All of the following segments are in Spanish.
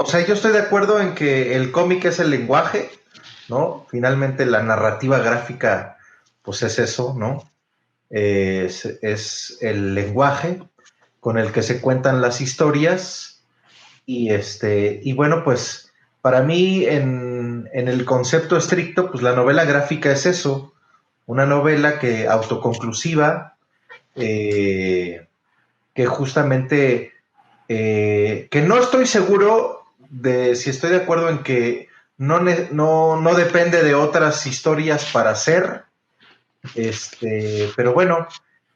sea, yo estoy de acuerdo en que el cómic es el lenguaje, ¿no? Finalmente la narrativa gráfica, pues es eso, ¿no? Es el lenguaje con el que se cuentan las historias y bueno, pues para mí en el concepto estricto, pues la novela gráfica es eso, una novela que autoconclusiva, que justamente, que no estoy seguro de si estoy de acuerdo en que no depende de otras historias para hacer, pero bueno,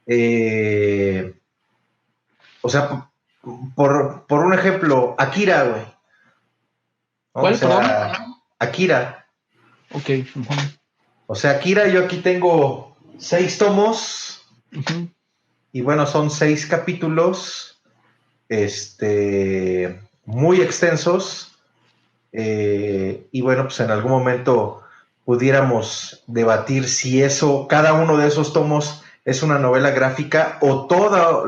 eh, o sea, por un ejemplo, Akira, güey, ¿no? O ¿Cuál, perdón? sea, Akira. Ok. O sea, Akira, yo aquí tengo 6 tomos, y bueno, son 6 capítulos, muy extensos, y bueno, pues en algún momento pudiéramos debatir si eso, cada uno de esos tomos es una novela gráfica o toda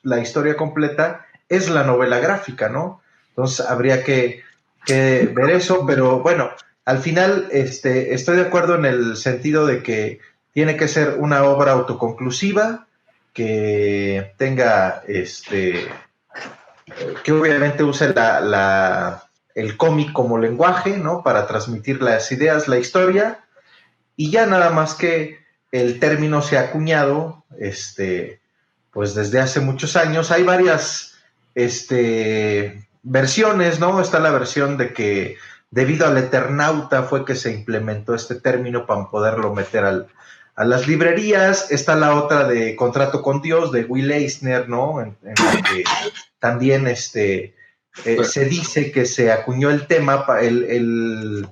la historia completa es la novela gráfica, ¿no? Entonces habría que ver eso, pero bueno, al final estoy de acuerdo en el sentido de que tiene que ser una obra autoconclusiva, que tenga, que obviamente use el cómic como lenguaje, ¿no? Para transmitir las ideas, la historia, y ya nada más que el término se ha acuñado, pues desde hace muchos años. Hay varias, versiones, ¿no? Está la versión de que debido al Eternauta fue que se implementó este término para poderlo meter a las librerías. Está la otra de Contrato con Dios, de Will Eisner, ¿no? En la que también se dice que se acuñó el tema, el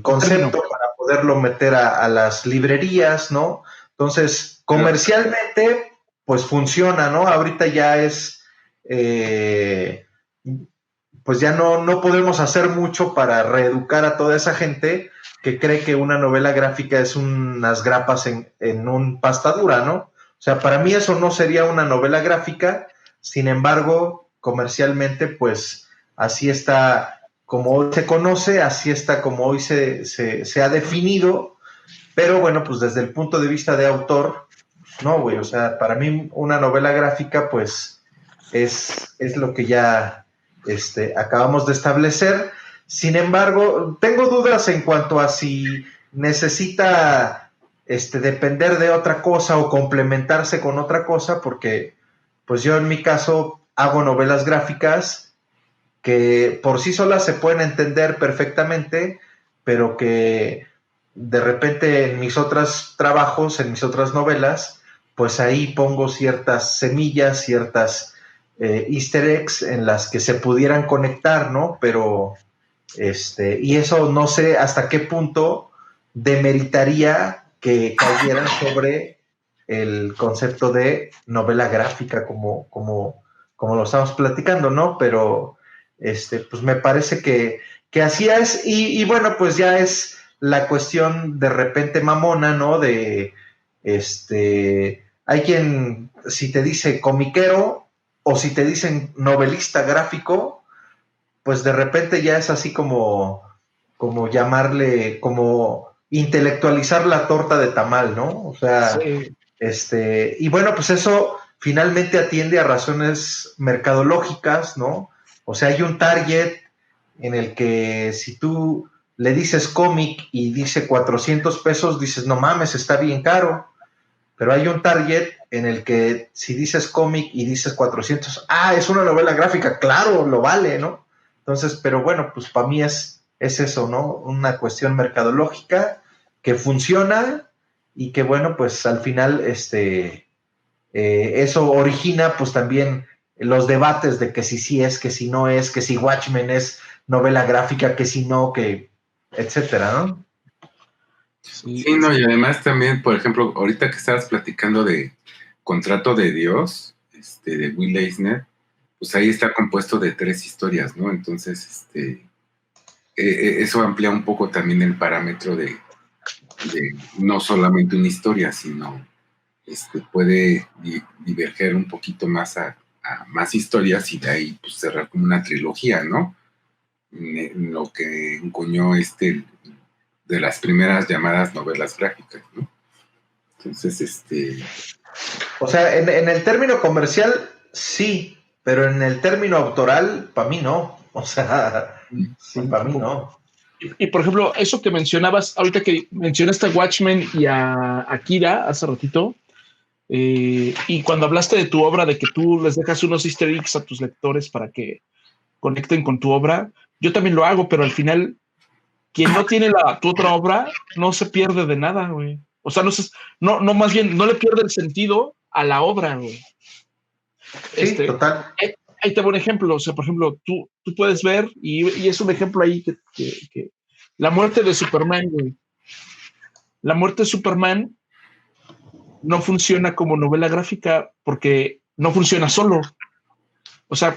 concepto para poderlo meter a las librerías, ¿no? Entonces, comercialmente, pues funciona, ¿no? Ahorita ya es, pues ya no podemos hacer mucho para reeducar a toda esa gente que cree que una novela gráfica es unas grapas en un pasta dura, ¿no? O sea, para mí eso no sería una novela gráfica, sin embargo, comercialmente, pues así está como hoy se conoce, así está como hoy se ha definido, pero bueno, pues desde el punto de vista de autor, no, güey, o sea, para mí una novela gráfica, pues es lo que ya acabamos de establecer. Sin embargo, tengo dudas en cuanto a si necesita depender de otra cosa o complementarse con otra cosa, porque pues yo en mi caso hago novelas gráficas que por sí solas se pueden entender perfectamente, pero que de repente en mis otros trabajos, en mis otras novelas, pues ahí pongo ciertas semillas, ciertas easter eggs en las que se pudieran conectar, ¿no? Pero, y eso no sé hasta qué punto demeritaría que cayeran sobre el concepto de novela gráfica como lo estamos platicando, ¿no? Pero, pues me parece que así es, y bueno, pues ya es la cuestión de repente mamona, ¿no? De, hay quien, si te dice comiquero o si te dicen novelista gráfico, pues de repente ya es así como llamarle, como intelectualizar la torta de tamal, ¿no? O sea, Sí. y bueno, pues eso finalmente atiende a razones mercadológicas, ¿no? O sea, hay un target en el que si tú le dices cómic y dice 400 pesos, dices, no mames, está bien caro. Pero hay un target en el que si dices cómic y dices 400, es una novela gráfica, claro, lo vale, ¿no? Entonces, pero bueno, pues para mí es eso, ¿no? Una cuestión mercadológica que funciona y que bueno, pues al final eso origina pues también los debates de que si sí es, que si no es, que si Watchmen es novela gráfica, que si no, que etcétera, ¿no? Sí, no, y además también, por ejemplo, ahorita que estabas platicando de Contrato de Dios, de Will Eisner, pues ahí está compuesto de 3 historias, ¿no? Entonces, eso amplía un poco también el parámetro de no solamente una historia, sino puede diverger un poquito más a más historias y de ahí pues cerrar como una trilogía, ¿no? En lo que encuñó de las primeras llamadas novelas gráficas, ¿no? Entonces, O sea, en el término comercial, sí, pero en el término autoral, para mí no. O sea, sí, para mí no. Y, por ejemplo, eso que mencionabas, ahorita que mencionaste a Watchmen y a Akira hace ratito, y cuando hablaste de tu obra, de que tú les dejas unos easter eggs a tus lectores para que conecten con tu obra, yo también lo hago, pero al final, quien no tiene tu otra obra, no se pierde de nada, güey. O sea, no, más bien, no le pierde el sentido a la obra, güey. Sí, total. Ahí te voy un ejemplo. O sea, por ejemplo, tú puedes ver, y es un ejemplo ahí que la muerte de Superman, güey. La muerte de Superman no funciona como novela gráfica porque no funciona solo. O sea,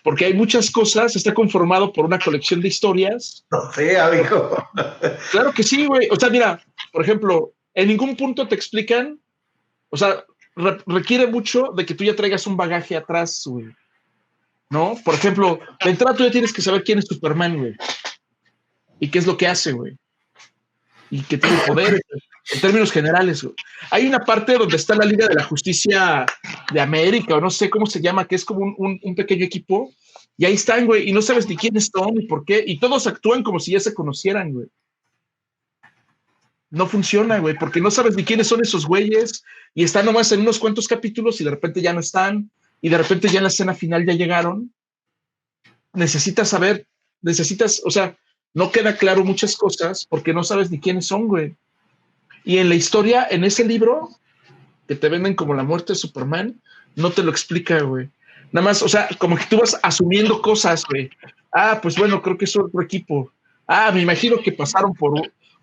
porque hay muchas cosas, está conformado por una colección de historias. No sé, amigo. Claro que sí, güey. O sea, mira, por ejemplo, en ningún punto te explican, o sea, requiere mucho de que tú ya traigas un bagaje atrás, güey. ¿No? Por ejemplo, de entrada tú ya tienes que saber quién es Superman, güey. Y qué es lo que hace, güey. Y que tiene poder, en términos generales, güey. Hay una parte donde está la Liga de la Justicia de América, o no sé cómo se llama, que es como un pequeño equipo, y ahí están, güey, y no sabes ni quiénes son ni por qué, y todos actúan como si ya se conocieran, güey. No funciona, güey, porque no sabes ni quiénes son esos güeyes, y están nomás en unos cuantos capítulos, y de repente ya no están, y de repente ya en la escena final ya llegaron. Necesitas saber, o sea, no queda claro muchas cosas porque no sabes ni quiénes son, güey. Y en la historia, en ese libro, que te venden como la muerte de Superman, no te lo explica, güey. Nada más, o sea, como que tú vas asumiendo cosas, güey. Ah, pues bueno, creo que es otro equipo. Ah, me imagino que pasaron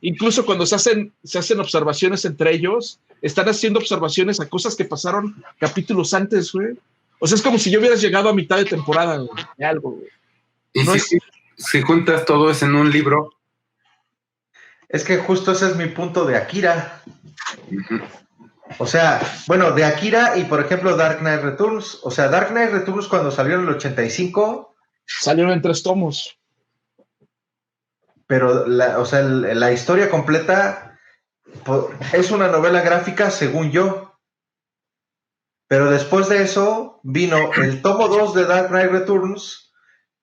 incluso cuando se hacen observaciones entre ellos, están haciendo observaciones a cosas que pasaron capítulos antes, güey. O sea, es como si yo hubieras llegado a mitad de temporada, güey, de algo, güey. Y no si juntas todo eso en un libro. Es que justo ese es mi punto de Akira. O sea, bueno, de Akira y por ejemplo Dark Knight Returns. O sea, Dark Knight Returns cuando salió en el 85. Salieron en 3 tomos. Pero, la historia completa es una novela gráfica, según yo. Pero después de eso vino el tomo 2 de Dark Knight Returns,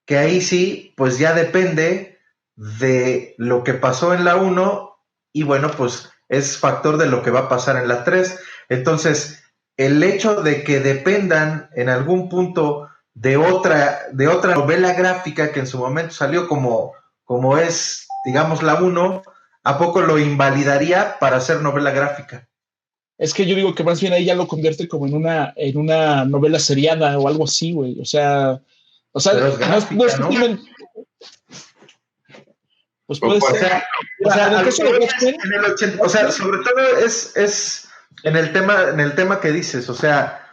que ahí sí, pues ya depende de lo que pasó en la 1 y bueno, pues es factor de lo que va a pasar en la 3. Entonces, el hecho de que dependan en algún punto de otra novela gráfica que en su momento salió como es, digamos, la 1, ¿a poco lo invalidaría para hacer novela gráfica? Es que yo digo que más bien ahí ya lo convierte como en una novela seriada o algo así, güey. O sea, pero es gráfica, ¿no? Pues puede ser. O sea, sobre todo es en el tema que dices. O sea,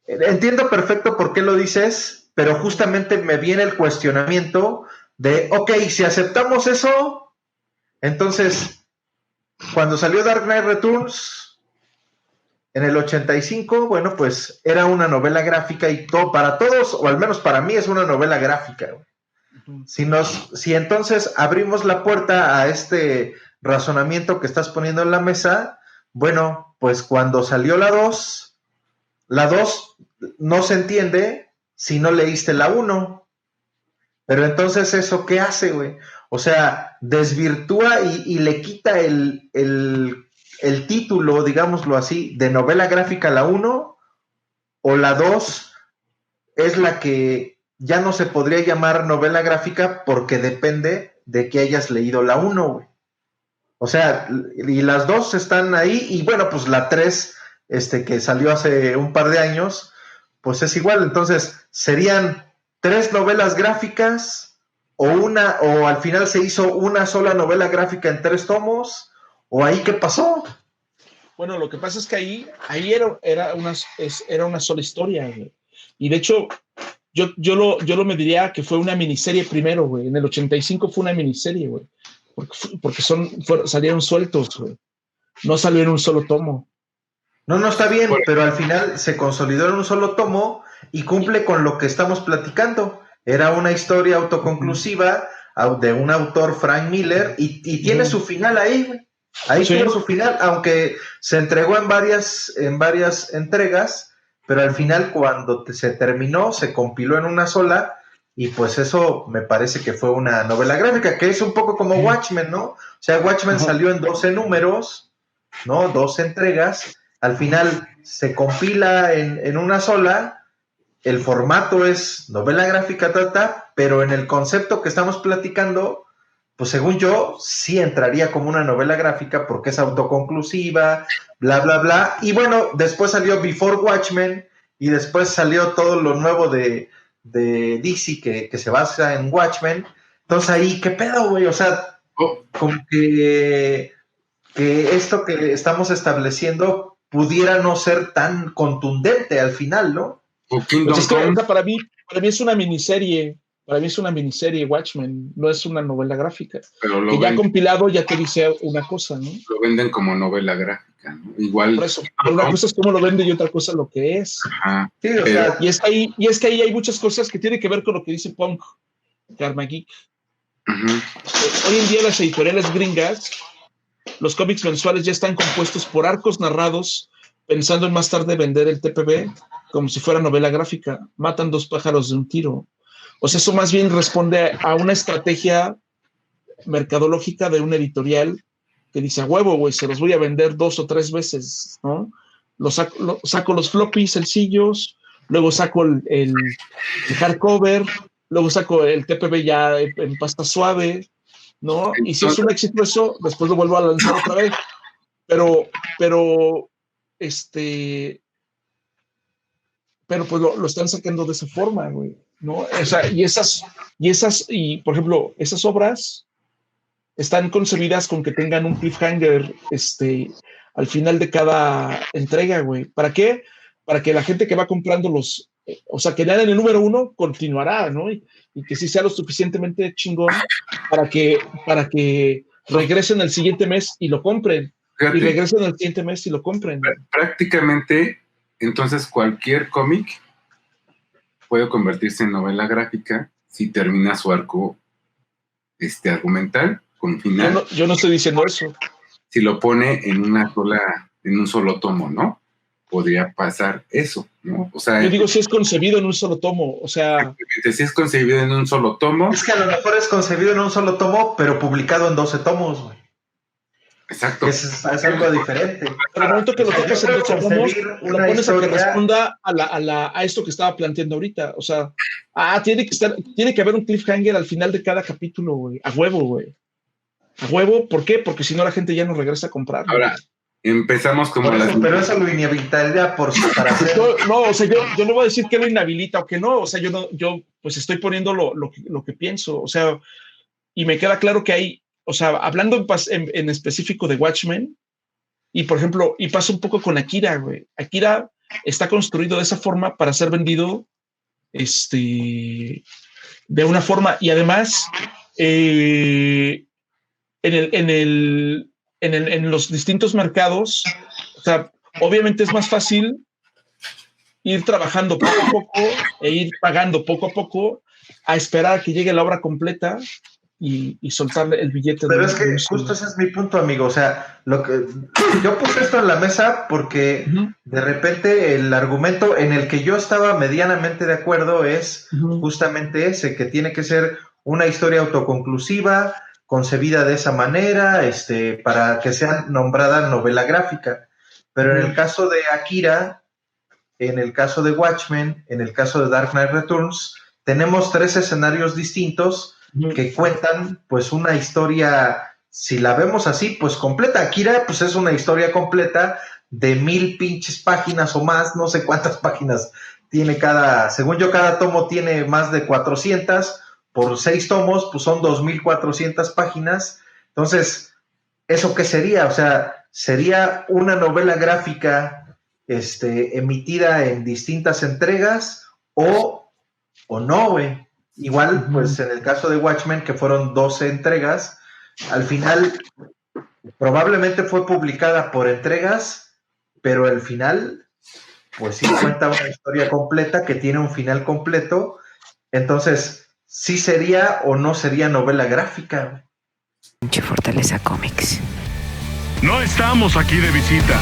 entiendo perfecto por qué lo dices, pero justamente me viene el cuestionamiento de, ok, si aceptamos eso, entonces, cuando salió Dark Knight Returns en el 85, bueno, pues era una novela gráfica y para todos, o al menos para mí es una novela gráfica. Si entonces abrimos la puerta a este razonamiento que estás poniendo en la mesa, bueno, pues cuando salió la 2 no se entiende si no leíste la 1. Pero entonces, ¿eso qué hace, güey? O sea, desvirtúa y le quita el título, digámoslo así, de novela gráfica a la 1, o la 2 es la que ya no se podría llamar novela gráfica porque depende de que hayas leído la 1, güey. O sea, y las dos están ahí, y bueno, pues la 3, que salió hace un par de años, pues es igual. Entonces, ¿serían 3 novelas gráficas o al final se hizo una sola novela gráfica en 3 tomos? ¿O ahí qué pasó? Bueno, lo que pasa es que ahí era una sola historia, güey. Y de hecho, yo lo mediría que fue una miniserie primero, güey. En el 85 fue una miniserie, güey. Porque salieron sueltos, güey. No salió en un solo tomo. No está bien, pero al final se consolidó en un solo tomo y cumple con lo que estamos platicando. Era una historia autoconclusiva de un autor, Frank Miller, y tiene su final ahí. Ahí tuvo su final, aunque se entregó en varias entregas, pero al final cuando se terminó, se compiló en una sola, y pues eso me parece que fue una novela gráfica, que es un poco como Watchmen, ¿no? O sea, Watchmen salió en 12 números, ¿no? 12 entregas, al final se compila en una sola, el formato es novela gráfica, pero en el concepto que estamos platicando, pues según yo, sí entraría como una novela gráfica porque es autoconclusiva, bla, bla, bla. Y bueno, después salió Before Watchmen y después salió todo lo nuevo de DC que se basa en Watchmen. Entonces ahí, ¿qué pedo, güey? O sea, como que esto que estamos estableciendo pudiera no ser tan contundente al final, ¿no? Pues es que para mí es una miniserie. Para mí es una miniserie Watchmen, no es una novela gráfica. Pero que ya compilado ya te dice una cosa, ¿no? Lo venden como novela gráfica, ¿no? Igual. Por eso, una cosa es cómo lo vende y otra cosa lo que es. Ajá, sí, o sea, y es que ahí hay muchas cosas que tienen que ver con lo que dice Punk, Karma Geek. Hoy en día las editoriales gringas, los cómics mensuales ya están compuestos por arcos narrados pensando en más tarde vender el TPB como si fuera novela gráfica. Matan 2 pájaros de un tiro. O sea, eso más bien responde a una estrategia mercadológica de un editorial que dice, a huevo, güey, se los voy a vender 2 o 3 veces, ¿no? Saco los floppy sencillos, luego saco el hardcover, luego saco el TPB ya en pasta suave, ¿no? Y si es un éxito eso, después lo vuelvo a lanzar otra vez. Pero pues lo están sacando de esa forma, güey, ¿no? O sea, y por ejemplo, esas obras están concebidas con que tengan un cliffhanger al final de cada entrega, güey. ¿Para qué? Para que la gente que va comprando o sea, que en el número 1 continuará, ¿no? Y que sí sea lo suficientemente chingón para que regresen el siguiente mes y lo compren. Fíjate, y regresen el siguiente mes y lo compren. Prácticamente, entonces, cualquier cómic puede convertirse en novela gráfica si termina su arco argumental con final. Yo no estoy diciendo eso. Si lo pone en un solo tomo, ¿no? Podría pasar eso, ¿no? O sea, yo digo si es concebido en un solo tomo, o sea... Si es concebido en un solo tomo... Es que a lo mejor es concebido en un solo tomo, pero publicado en 12 tomos, güey. Exacto. Es algo diferente. Pero el momento que lo tocas en 12 tomos, lo pones a que responda a esto que estaba planteando ahorita. O sea, tiene que haber un cliffhanger al final de cada capítulo, güey. A huevo, güey. A huevo, ¿por qué? Porque si no la gente ya no regresa a comprar. Ahora, güey. Empezamos como pero eso lo inhabilitaría para hacer... No, o sea, yo no voy a decir que lo inhabilita o que no. O sea, yo pues estoy poniendo lo que pienso. O sea, y me queda claro que hay, o sea, hablando en específico de Watchmen, y por ejemplo, y pasa un poco con Akira, güey. Akira está construido de esa forma para ser vendido de una forma, y además en los distintos mercados, o sea, obviamente es más fácil ir trabajando poco a poco e ir pagando poco a poco a esperar a que llegue la obra completa y soltarle el billete. Pero es que justo ese es mi punto, amigo. O sea, yo puse esto en la mesa porque de repente el argumento en el que yo estaba medianamente de acuerdo es justamente ese, que tiene que ser una historia autoconclusiva, concebida de esa manera, para que sea nombrada novela gráfica. Pero en el caso de Akira, en el caso de Watchmen, en el caso de Dark Knight Returns, tenemos 3 escenarios distintos que cuentan pues una historia, si la vemos así, pues completa. Akira pues es una historia completa de 1000 pinches páginas o más, no sé cuántas páginas tiene según yo cada tomo tiene más de 400, por 6 tomos pues son 2400 páginas. Entonces, ¿eso qué sería? O sea, sería una novela gráfica emitida en distintas entregas o no, güey. Igual, pues en el caso de Watchmen, que fueron 12 entregas, al final probablemente fue publicada por entregas pero el final, pues sí cuenta una historia completa que tiene un final completo. Entonces, ¿sí sería o no sería novela gráfica? Fortaleza Comics. No estamos aquí de visita.